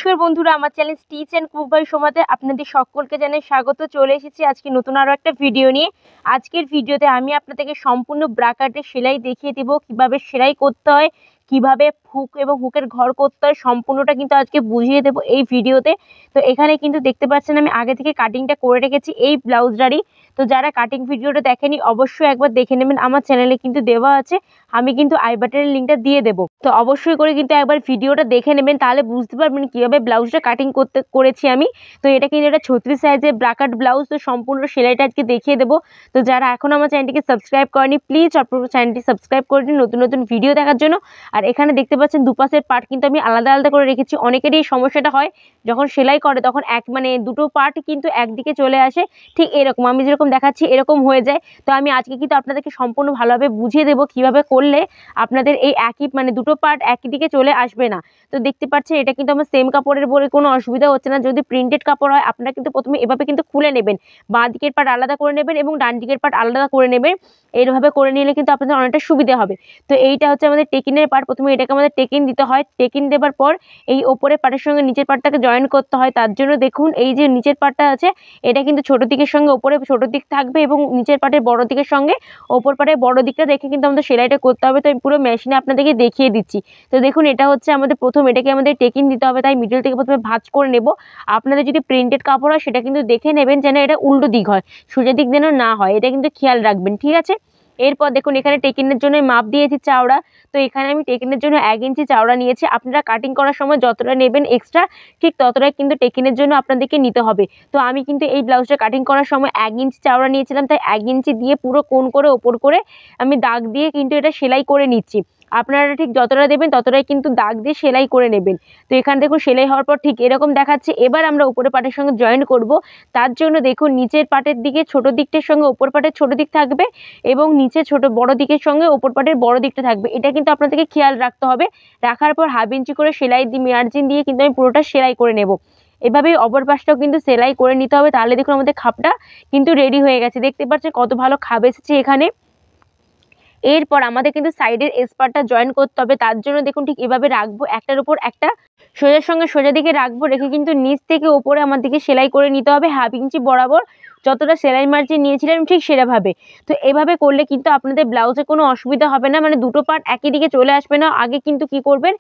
নমস্কার বন্ধুরা, আমার channel stitch and cook by সোমাতে আপনাদের সকলকে জানাই স্বাগত। চলে এসেছি আজকে নতুন আরও একটা ভিডিও নিয়ে। আজকের ভিডিওতে আমি আপনাদেরকে সম্পূর্ণ ব্রাকাটের সেলাই দেখিয়ে দেবো, কিভাবে সেলাই করতে হয়, কিভাবে হুক এবং হুকের ঘর করতে হয়, সম্পূর্ণটা কিন্তু আজকে বুঝিয়ে দেবো এই ভিডিওতে। তো এখানে কিন্তু দেখতে পাচ্ছেন আমি আগে থেকে কাটিংটা করে রেখেছি এই ব্লাউজটারই। তো যারা কাটিং ভিডিওটা দেখেনি অবশ্যই একবার দেখে নেবেন, আমার চ্যানেলে কিন্তু দেওয়া আছে, আমি কিন্তু আই বাটনের লিঙ্কটা দিয়ে দেবো। তো অবশ্যই করে কিন্তু একবার ভিডিওটা দেখে নেবেন, তাহলে বুঝতে পারবেন কীভাবে ব্লাউজটা কাটিং করেছি আমি। তো এটা কিন্তু একটা 36 সাইজের ব্রাকাট ব্লাউজ। তো সম্পূর্ণ সেলাইটা আজকে দেখিয়ে দেবো। তো যারা এখন আমার চ্যানেলটিকে সাবস্ক্রাইব করেনি প্লিজ আপনার চ্যানেলটি সাবস্ক্রাইব করে দিন নতুন নতুন ভিডিও দেখার জন্য। আর এখানে দেখতে পাচ্ছেন দুপাশের পার্ট কিন্তু আমি আলাদা আলাদা করে রেখেছি। অনেকেরই এই সমস্যাটা হয়, যখন সেলাই করে তখন দুটো পার্ট কিন্তু একদিকে চলে আসে, ঠিক এরকম আমি যেরকম দেখাচ্ছি এরকম হয়ে যায়। তো আমি আজকে কিন্তু আপনাদেরকে সম্পূর্ণ ভালোভাবে বুঝিয়ে দেবো কীভাবে করলে আপনাদের এই একই দুটো পার্ট একই দিকে চলে আসবে না। তো দেখতে পাচ্ছেন এটা কিন্তু আমার সেম কাপড়ের বলে কোনো অসুবিধা হচ্ছে না। যদি প্রিন্টেড কাপড় হয় আপনারা কিন্তু প্রথমে এভাবে কিন্তু খুলে নেবেন, বাঁ দিকের পার্ট আলাদা করে নেবেন এবং ডান দিকের পার্ট আলাদা করে নেবেন। এইভাবে করে নিলে কিন্তু আপনাদের অনেকটা সুবিধা হবে। তো এইটা হচ্ছে আমাদের টেকিনের পার্ট। প্রথমে এটাকে আমাদের টেকিন দিতে হয়, টেকিন দেওয়ার পর এই ওপরের পার্টের সঙ্গে নিচের পার্টটাকে জয়েন করতে হয়। তার জন্য দেখুন এই যে নিচের পার্টটা আছে এটা কিন্তু ছোট দিকের সঙ্গে ওপরে ছোট দিক থাকবে এবং নিচের পার্টের বড় দিকের সঙ্গে ওপর পার্টের বড় দিকটা দেখে কিন্তু আমাদের সেলাইটা করতে হবে। তো আমি পুরো মেশিনে আপনাদেরকে দেখিয়ে দিচ্ছি। তো দেখুন এটা হচ্ছে আমাদের প্রথম, এটাকে আমাদের টেকিং দিতে হবে, তাই মিডল থেকে প্রথমে ভাঁজ করে নেব। আপনাদের যদি প্রিন্টেড কাপড় হয় সেটা কিন্তু দেখে নেবেন যেন এটা উল্টো দিক হয়, সোজা দিক যেন না হয়, এটা কিন্তু খেয়াল রাখবেন, ঠিক আছে। এরপর দেখুন এখানে টেকিনের জন্য মাপ দিয়েছি চওড়া। তো এখানে আমি টেকিনের জন্য 1 ইঞ্চি চওড়া নিয়েছি। আপনারা কাটিং করার সময় যতটা নেবেন এক্সট্রা, ঠিক ততটাই কিন্তু টেকিনের জন্য আপনাদেরকে নিতে হবে। তো আমি কিন্তু এই ব্লাউজটা কাটিং করার সময় 1 ইঞ্চি চওড়া নিয়েছিলাম, তাই 1 ইঞ্চি দিয়ে পুরো কোণ করে ওপর করে আমি দাগ দিয়ে কিন্তু এটা সেলাই করে নিচ্ছি। আপনারা ঠিক যতটা দেবেন ততটাই কিন্তু দাগ দিয়ে সেলাই করে নেবেন। তো এখানে দেখুন সেলাই হওয়ার পর ঠিক এরকম দেখাচ্ছে। এবার আমরা উপরের পাটের সঙ্গে জয়েন করব। তার জন্য দেখুন নিচের পাটের দিকে ছোট দিকটার সঙ্গে ওপর পাটের ছোট দিক থাকবে এবং নিচে বড় দিকের সঙ্গে ওপর পাটের বড় দিকটা থাকবে। এটা কিন্তু আপনাদেরকে খেয়াল রাখতে হবে। রাখার পর 1/2 ইঞ্চি করে সেলাই দিয়ে মার্জিন দিয়ে কিন্তু আমি পুরোটা সেলাই করে নেব। এভাবেই অপর পাশটাও কিন্তু সেলাই করে নিতে হবে। তাহলে দেখুন আমাদের খাপটা কিন্তু রেডি হয়ে গেছে। দেখতে পাচ্ছেন কত ভালো খাপ এসেছে এখানে। এরপর আমাদের কিন্তু সাইডের এসপারটা জয়েন করতে হবে। তার জন্য দেখুন ঠিক এভাবে রাখবো, একটার উপর একটা সোজার সঙ্গে সোজা দিকে রাখবো, রেখে কিন্তু নিচ থেকে ওপরে আমাদেরকে সেলাই করে নিতে হবে 1/2 ইঞ্চি বরাবর। যতটা সেলাই মার্জিন নিয়েছিলাম ঠিক সেভাবে। তো এভাবে করলে কিন্তু আপনাদের ব্লাউজে কোনো অসুবিধা হবে না, দুটো পার্ট একই দিকে চলে আসবে না। আগে কিন্তু কি করবেন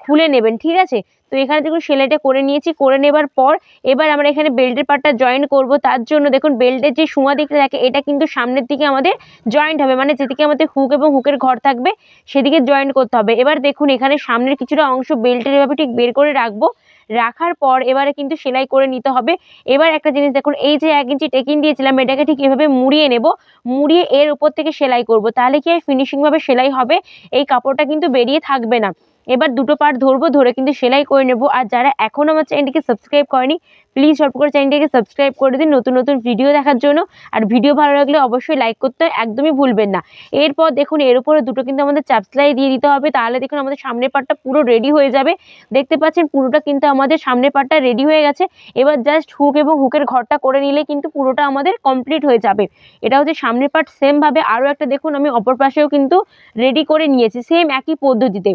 খুলে নেবেন, ঠিক আছে। তো এখানে দেখুন সেলাইটা করে নিয়েছি। করে নেবার পর এবার আমরা এখানে বেল্টের পার্টটা জয়েন করব। তার জন্য দেখুন বেল্টের যে সুমা দিকটা থাকে এটা কিন্তু সামনের দিকে আমাদের জয়েন্ট হবে, যেদিকে আমাদের হুক এবং হুকের ঘর থাকবে সেদিকে জয়েন্ট করতে হবে। এবার দেখুন এখানে সামনের কিছুটা অংশ বেল্টের এভাবে ঠিক বের করে রাখবো। রাখার পর এবারে কিন্তু সেলাই করে নিতে হবে। এবার একটা জিনিস দেখুন, এই যে 1 ইঞ্চি টেকিং দিয়েছিলাম এটাকে ঠিক এভাবে মুড়িয়ে নেব। মুড়িয়ে এর উপর থেকে সেলাই করব, তাহলে কি ফিনিশিং ভাবে সেলাই হবে, এই কাপড়টা কিন্তু বেরিয়ে থাকবে না। এবার দুটো পার্ট ধরবো, ধরে কিন্তু সেলাই করে নেব। আর যারা এখন আমার চ্যানেলটিকে সাবস্ক্রাইব করেনি প্লিজ সব করে চ্যানেলটিকে সাবস্ক্রাইব করে দিন নতুন নতুন ভিডিও দেখার জন্য। আর ভিডিও ভালো লাগলে অবশ্যই লাইক করতে একদমই ভুলবেন না। এরপর দেখুন এর উপরে দুটো কিন্তু আমাদের চাপ সেলাই দিয়ে দিতে হবে। তাহলে দেখুন আমাদের সামনের পার্টটা পুরো রেডি হয়ে যাবে। দেখতে পাচ্ছেন পুরোটা কিন্তু আমাদের সামনের পার্টটা রেডি হয়ে গেছে। এবার জাস্ট হুক এবং হুকের ঘরটা করে নিলে কিন্তু পুরোটা আমাদের কমপ্লিট হয়ে যাবে। এটা হচ্ছে সামনের পার্ট। সেমভাবে আরও একটা দেখুন আমি অপর পাশেও কিন্তু রেডি করে নিয়েছি সেম একই পদ্ধতিতে।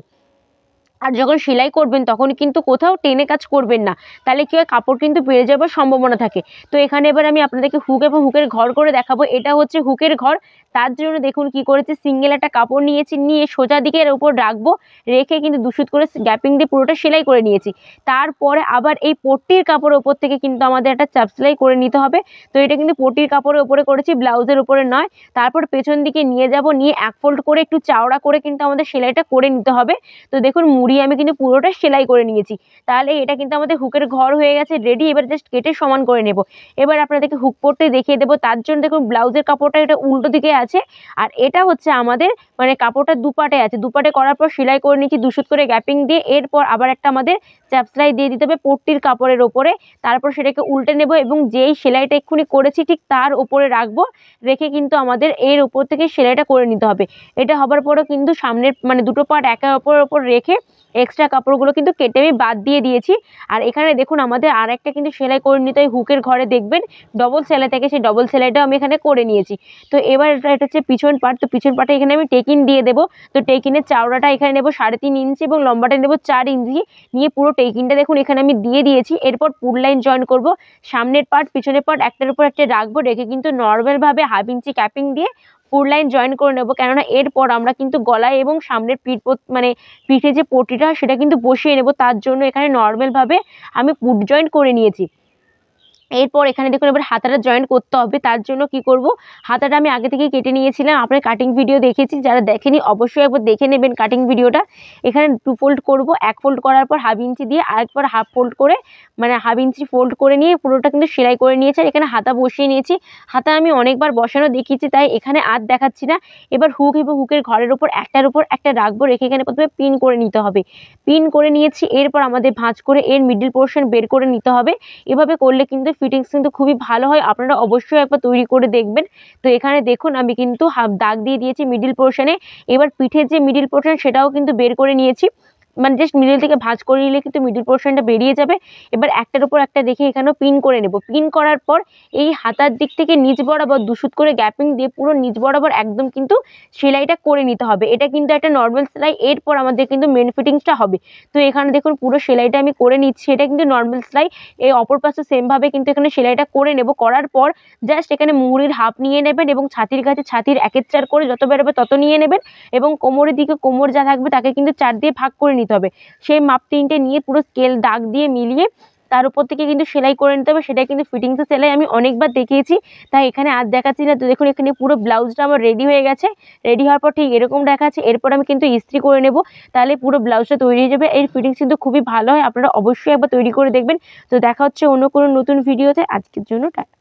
আর যখন সেলাই করবেন তখন কিন্তু কোথাও টেনে কাজ করবেন না, তাহলে কি হয় কাপড় কিন্তু বেড়ে যাওয়ার সম্ভাবনা থাকে। তো এখানে এবার আমি আপনাদেরকে হুক এবং হুকের ঘর করে দেখাবো। এটা হচ্ছে হুকের ঘর। তার জন্য দেখুন কি করেছি, সিঙ্গেল একটা কাপড় নিয়েছি, নিয়ে সোজা দিকে এর উপর রাখবো, রেখে কিন্তু দুশুত করে গ্যাপিং দিয়ে পুরোটা সেলাই করে নিয়েছি। তারপরে আবার এই পট্টির কাপড়ের উপর থেকে কিন্তু আমাদের একটা চাপ সেলাই করে নিতে হবে। তো এটা কিন্তু পট্টির কাপড়ের উপরে করেছি, ব্লাউজের উপরে নয়। তারপর পেছন দিকে নিয়ে যাব, নিয়ে এক ফোল্ড করে একটু চওড়া করে কিন্তু আমাদের সেলাইটা করে নিতে হবে। তো দেখুন মুড়িয়ে আমি কিন্তু পুরোটা সেলাই করে নিয়েছি। তাহলে এটা কিন্তু আমাদের হুকের ঘর হয়ে গেছে রেডি। এবার জাস্ট কেটে সমান করে নেব। এবার আপনাদেরকে হুক পড়তে দেখিয়ে দেবো। তার জন্য দেখুন ব্লাউজের কাপড়টা এটা উল্টো দিকে আছে, আর এটা হচ্ছে আমাদের কাপড়টা দুপাটে আছে। দুপাটে করার পর সেলাই করে নিচ্ছি দুশুত করে গ্যাপিং দিয়ে। এরপর আবার একটা আমাদের চাপ সেলাই দিয়ে দিতে হবে পট্টির কাপড়ের ওপরে। তারপর সেটাকে উল্টে নেব এবং যেই সেলাইটা এক্ষুনি করেছি ঠিক তার উপরে রাখবো, রেখে কিন্তু আমাদের এর উপর থেকে সেলাইটা করে নিতে হবে। এটা হবার পরও কিন্তু সামনের দুটো পার্ট একে অপরের ওপর রেখে এক্সট্রা কাপড়গুলো কিন্তু কেটে আমি বাদ দিয়ে দিয়েছি। আর এখানে দেখুন আমাদের আর একটা কিন্তু সেলাই করে নিতে হয়, হুকের ঘরে দেখবেন ডবল সেলাই থাকে, সেই ডবল সেলাইটাও আমি এখানে করে নিয়েছি। তো এবার এটা হচ্ছে পিছন পার্ট, তো পিছন পার্টে এখানে আমি টেকিন দিয়ে দেবো। তো টেকিনের চওড়াটা এখানে নেবো 3.5 ইঞ্চি এবং লম্বাটা নেবো 4 ইঞ্চি, নিয়ে পুরো টেকিনটা দেখুন এখানে আমি দিয়ে দিয়েছি। এরপর পুল লাইন জয়েন করব, সামনের পার্ট পিছনের পার্ট একটার উপর একটা রাখবো, রেখে কিন্তু নর্মাল ভাবে 1/2 ইঞ্চি ক্যাপিং দিয়ে পুল লাইন জয়েন করে নেবো। কেননা এরপর আমরা কিন্তু গলায় এবং সামনের মানে পিঠে যে পটিটা সেটা কিন্তু বসিয়ে নেবো, তার জন্য এখানে নর্মাল ভাবে আমি পুট জয়েন করে নিয়েছি। এরপর এখানে দেখুন এবার হাতাটা জয়েন করতে হবে। তার জন্য কি করব, হাতাটা আমি আগে থেকে কেটে নিয়েছিলাম, আপনার কাটিং ভিডিও দেখেছি, যারা দেখেনি অবশ্যই একবার দেখে নেবেন কাটিং ভিডিওটা। এখানে 2 ফোল্ড করব, 1 ফোল্ড করার পর 1/2 ইঞ্চি দিয়ে আরেকবার 1/2 ফোল্ড করে, মানে 1/2 ইঞ্চি ফোল্ড করে নিয়ে পুরোটা কিন্তু সেলাই করে নিয়েছি। আর এখানে হাতা বসিয়ে নিয়েছি, হাতা আমি অনেকবার বসানো দেখিয়েছি তাই এখানে আর দেখাচ্ছি না। এবার হুক এবং হুকের ঘরের উপর একটার উপর একটা রাখবো, রেখে এখানে প্রথমে পিন করে নিতে হবে। পিন করে নিয়েছি, এরপর আমাদের ভাঁজ করে এর মিডল পোর্শন বের করে নিতে হবে। এভাবে করলে কিন্তু ফিটিংস কিন্তু খুবই ভালো হয়, আপনারা অবশ্যই একবার তৈরি করে দেখবেন। তো এখানে দেখুন আমি কিন্তু দাগ দিয়ে দিয়েছি মিডল পোর্শনে। এবার পিঠের যে মিডল পোর্শন সেটাও কিন্তু বের করে নিয়েছি, মানে জাস্ট মিডল থেকে ভাঁজ করে নিলে কিন্তু মিডল পোর্শনটা বেরিয়ে যাবে। এবার একটার উপর একটা দেখে এখানেও পিন করে নেব। পিন করার পর এই হাতার দিক থেকে নিচ বরাবর 2 সুত করে গ্যাপিং দিয়ে পুরো নিচ বরাবর একদম কিন্তু সেলাইটা করে নিতে হবে। এটা কিন্তু একটা নর্মাল সেলাই, এরপর আমাদের কিন্তু মেন ফিটিংসটা হবে। তো এখানে দেখুন পুরো সেলাইটা আমি করে নিচ্ছি, এটা কিন্তু নর্মাল সেলাই। এই অপর পাশে সেমভাবে কিন্তু এখানে সেলাইটা করে নেব। করার পর জাস্ট এখানে মুহুরির হাফ নিয়ে নেবেন এবং ছাতির কাছে ছাতির 1/4 করে যত বেরোবে তত নিয়ে নেবেন, এবং কোমরের দিকে কোমর যা থাকবে তাকে কিন্তু 4 দিয়ে ভাগ করে নিতে হবে। সেই মাপ 3টে নিয়ে পুরো স্কেল দাগ দিয়ে মিলিয়ে তার উপর থেকে কিন্তু সেলাই করে নিতে হবে। সেটা কিন্তু ফিটিংসের সেলাই আমি অনেকবার দেখিয়েছি, তাই এখানে আর দেখাচ্ছি না। তো দেখুন এখানে পুরো ব্লাউজটা আমার রেডি হয়ে গেছে। রেডি হওয়ার পর ঠিক এরকম দেখাচ্ছে। এরপর আমি কিন্তু ইস্ত্রি করে নেব, তাহলে পুরো ব্লাউজটা তৈরি হয়ে যাবে। এই ফিটিংস কিন্তু খুবই ভালো হয়, আপনারা অবশ্যই একবার তৈরি করে দেখবেন। তো দেখা হচ্ছে অন্য কোনো নতুন ভিডিওতে, আজকের জন্য টাটা।